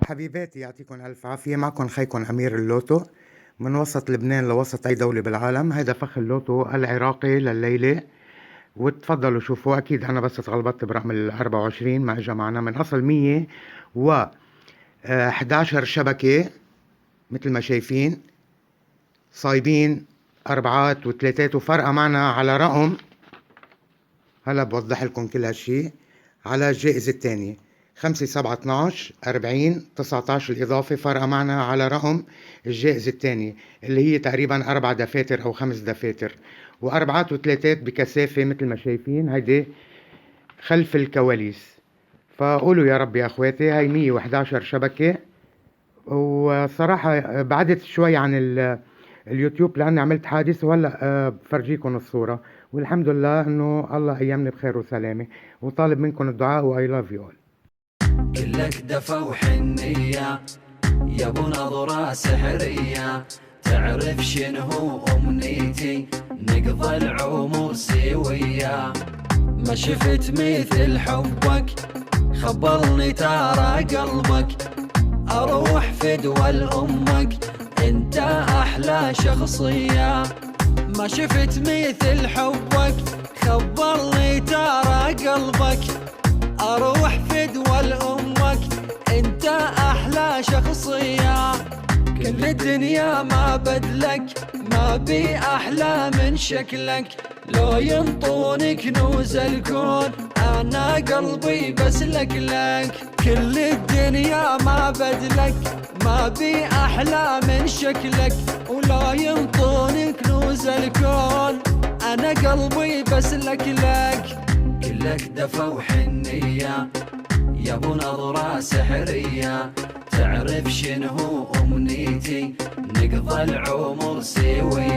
حبيباتي يعطيكم ألف عافية. معكم خيكم أمير اللوتو من وسط لبنان لوسط أي دولة بالعالم. هيدا فخ اللوتو العراقي لليلة، وتفضلوا شوفوا. أكيد أنا بس اتغلبت برقم 24 ما إجا معنا من أصل 111 شبكة مثل ما شايفين، صايبين أربعات وثلاثات وفرقة معنا على رقم. هلا بوضح لكم كل هالشي على الجائزة الثانية 5 7 12 40 19 الإضافة فرقة معنا على رقم الجائزة الثانية اللي هي تقريبا 4 دفاتر أو 5 دفاتر وأربعات وثلاثات بكثافة مثل ما شايفين. هيدي خلف الكواليس. فقولوا يا رب يا أخواتي. هاي 111 شبكة. وصراحة بعدت شوي عن اليوتيوب لأني عملت حادث، وهلأ بفرجيكم الصورة. والحمد لله إنه الله أيامني بخير وسلامة، وطالب منكم الدعاء وI love you all. كلك دفا وحنية يا ابو نظرة سحرية، تعرف شنو أمنيتي نقضى العمر سوية. ما شفت مثل حبك خبرني ترى قلبك، أروح فدوى أمك انت أحلى شخصية. ما شفت مثل حبك خبرني ترى قلبك، أروح فدوى لأمك انت أحلى شخصية. كل الدنيا ما بدلك ما بي أحلى من شكلك، لو ينطوني كنوز الكون أنا قلبي بسلك لك. كل الدنيا ما بدلك ما بي أحلى من شكلك، ولا ينطوني كنوز الكون أنا قلبي بسلك لك. كلك دفا وحنية يا ابو نظرة سحرية، تعرف شنو أمنيتي نقضى العمر سوية.